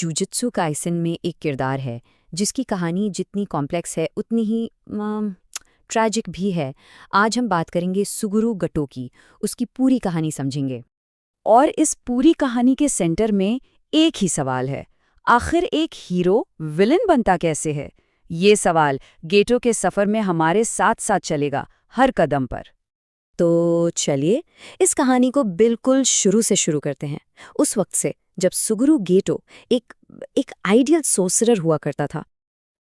جوجتسو Kaisen में एक किरदार है जिसकी कहानी जितनी कॉम्प्लेक्स है उतनी ही ट्रैजिक भी है। आज हम बात करेंगे सुगुरु गटो की, उसकी पूरी कहानी समझेंगे। और इस पूरी कहानी के सेंटर में एक ही सवाल है, आखिर एक हीरो विलन बनता कैसे है? ये सवाल गेटो के सफर में हमारे साथ साथ चलेगा, हर कदम पर। तो चलिए इस कहानी को बिल्कुल शुरू से शुरू करते हैं, उस वक्त से जब सुगुरु गेटो एक आइडियल सोर्सरर हुआ करता था।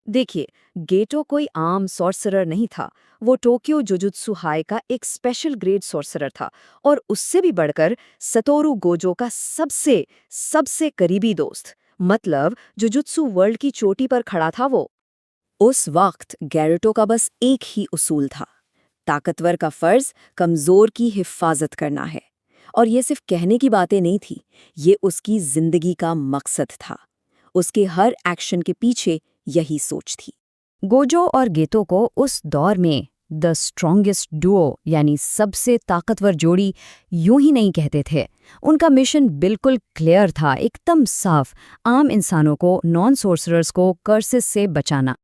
देखिए, गेटो कोई आम सॉर्सरर नहीं था, वो टोक्यो जुजुत्सु हाई का एक स्पेशल ग्रेड सॉर्सरर था और उससे भी बढ़कर सतोरु गोजो का सबसे करीबी दोस्त, मतलब जुजुत्सु वर्ल्ड की चोटी पर खड़ा था वो। उस वक्त गैरेटो का बस एक ही उसूल था, ताकतवर का फर्ज कमजोर की हिफाजत करना है। और ये सिर्फ कहने की बातें नहीं थी, ये उसकी जिंदगी का मकसद था। उसके हर एक्शन के पीछे यही सोच थी। गोजो और गेटो को उस दौर में द स्ट्रॉन्गेस्ट डुओ यानी सबसे ताकतवर जोड़ी यूं ही नहीं कहते थे। उनका मिशन बिल्कुल क्लियर था, एकदम साफ, आम इंसानों को, नॉन सोर्सरर्स को कर्सेस से बचाना।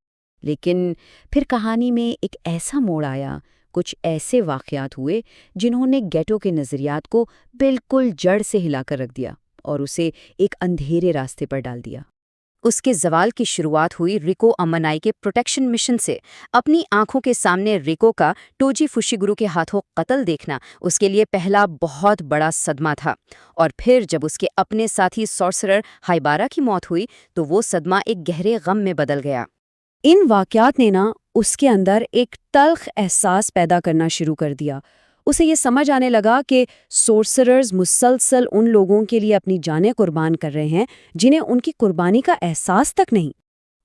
लेकिन फिर कहानी में एक ऐसा मोड़ आया, कुछ ऐसे वाक़यात हुए जिन्होंने गेटो के नज़रियात को बिल्कुल जड़ से हिलाकर रख दिया और उसे एक अंधेरे रास्ते पर डाल दिया। उसके जवाल की शुरुआत हुई रिको अमनाई के प्रोटेक्शन मिशन से। अपनी आंखों के सामने रिको का टोजी फुशिगुरु के हाथों कत्ल देखना उसके लिए पहला बहुत बड़ा सदमा था। और फिर जब उसके अपने साथी सॉर्सरर हाइबारा की मौत हुई तो वो सदमा एक गहरे गम में बदल गया। इन वाक़यात ने ना उसके अंदर एक तल्ख एहसास पैदा करना शुरू कर दिया। उसे ये समझ आने लगा कि सोर्सरर्स मुसलसल उन लोगों के लिए अपनी जानें कुर्बान कर रहे हैं जिन्हें उनकी कुर्बानी का एहसास तक नहीं।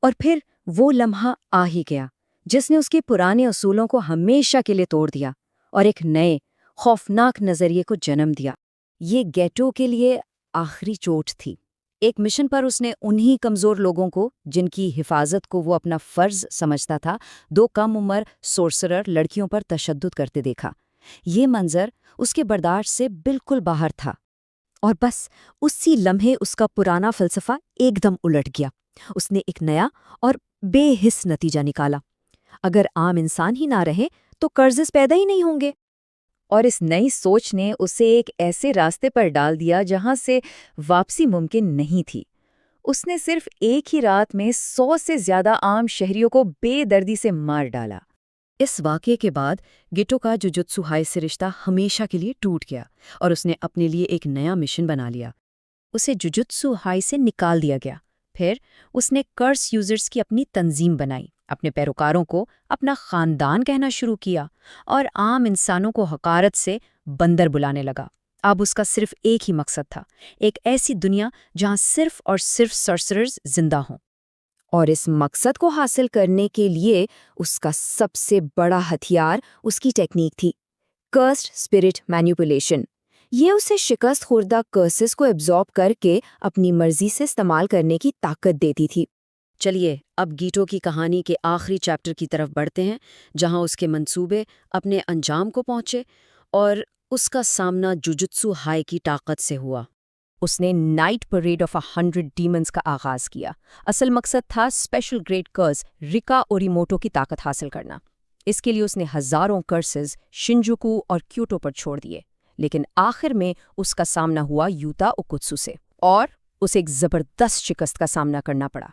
और फिर वो लम्हा आ ही गया जिसने उसके पुराने असूलों को हमेशा के लिए तोड़ दिया और एक नए खौफनाक नज़रिए को जन्म दिया। ये गेटो के लिए आखिरी चोट थी। एक मिशन पर उसने उन्हीं कमज़ोर लोगों को, जिनकी हिफाजत को वो अपना फ़र्ज समझता था, 2 कम उम्र सोर्सरर लड़कियों पर तशद्दुद करते देखा। ये मंजर उसके बर्दाश्त से बिल्कुल बाहर था। और बस उसी लम्हे उसका पुराना फ़लसफ़ा एकदम उलट गया। उसने एक नया और बेहिस नतीजा निकाला। अगर आम इंसान ही ना रहे तो कर्ज़ेस पैदा ही नहीं होंगे। और इस नई सोच ने उसे एक ऐसे रास्ते पर डाल दिया जहां से वापसी मुमकिन नहीं थी। उसने सिर्फ एक ही रात में 100 से ज्यादा आम शहरियों को बेदर्दी से मार डाला। इस वाक़ये के बाद गेटो का जुजुत्सु हाई से रिश्ता हमेशा के लिए टूट गया और उसने अपने लिए एक नया मिशन बना लिया। उसे जुजुत्सु हाई से निकाल दिया गया। फिर उसने कर्स यूजर्स की अपनी तंजीम बनाई, अपने पैरोकारों को अपना खानदान कहना शुरू किया और आम इंसानों को हकारत से बंदर बुलाने लगा। अब उसका सिर्फ एक ही मकसद था, एक ऐसी दुनिया जहां सिर्फ और सिर्फ सॉर्सरर्स जिंदा हों। और इस मकसद को हासिल करने के लिए उसका सबसे बड़ा हथियार उसकी टेक्निक थी, कर्स्ड स्पिरिट मैनिपुलेशन। ये उसे शिकस्त खुर्दा कर्सेस को एब्जॉर्ब करके अपनी मर्जी से इस्तेमाल करने की ताकत देती थी। चलिए अब गीटो की कहानी के आखिरी चैप्टर की तरफ बढ़ते हैं, जहां उसके मंसूबे अपने अंजाम को पहुंचे और उसका सामना जुजुत्सु हाई की ताकत से हुआ। उसने नाइट परेड ऑफ 100 डीमंस का आगाज किया। असल मकसद था स्पेशल ग्रेड कर्स रिका ओरिमोटो की ताकत हासिल करना। इसके लिए उसने हजारों कर्सेस शिंजुकू और क्योटो पर छोड़ दिए, लेकिन आखिर में उसका सामना हुआ यूता ओकुत्सु से और उसे एक जबरदस्त शिकस्त का सामना करना पड़ा।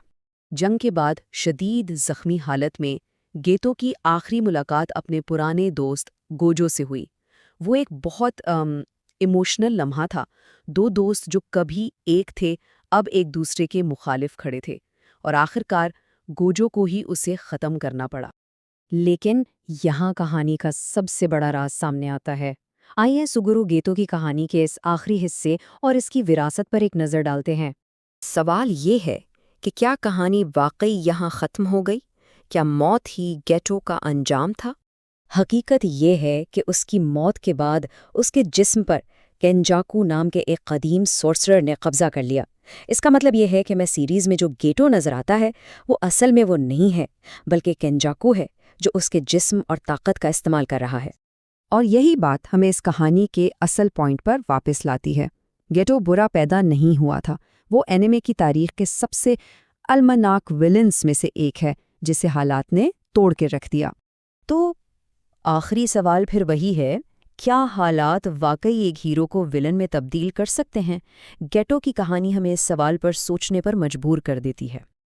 जंग के बाद शदीद जख्मी हालत में गेटो की आखिरी मुलाकात अपने पुराने दोस्त गोजो से हुई। वो एक बहुत इमोशनल लम्हा था। 2 दोस्त जो कभी एक थे अब एक दूसरे के मुखालिफ खड़े थे और आखिरकार गोजो को ही उसे ख़त्म करना पड़ा। लेकिन यहाँ कहानी का सबसे बड़ा राज सामने आता है। आइए सुगुरु गेटो की कहानी के इस आखिरी हिस्से और इसकी विरासत पर एक नज़र डालते हैं। सवाल ये है कि क्या कहानी वाकई यहाँ ख़त्म हो गई? क्या मौत ही गेटो का अंजाम था? हकीकत ये है कि उसकी मौत के बाद उसके जिस्म पर केंजाकू नाम के एक कदीम सोर्सरर ने कब्जा कर लिया। इसका मतलब ये है कि मैं सीरीज़ में जो गेटो नज़र आता है वो असल में वो नहीं है, बल्कि केंजाकू है जो उसके जिस्म और ताकत का इस्तेमाल कर रहा है। और यही बात हमें इस कहानी के असल पॉइंट पर वापस लाती है। गेटो बुरा पैदा नहीं हुआ था, وہ اینیمے کی تاریخ کے سب سے المناک ویلنز میں سے ایک ہے جسے حالات نے توڑ کے رکھ دیا۔ تو آخری سوال پھر وہی ہے، کیا حالات واقعی ایک ہیرو کو ویلن میں تبدیل کر سکتے ہیں؟ گیٹو کی کہانی ہمیں اس سوال پر سوچنے پر مجبور کر دیتی ہے۔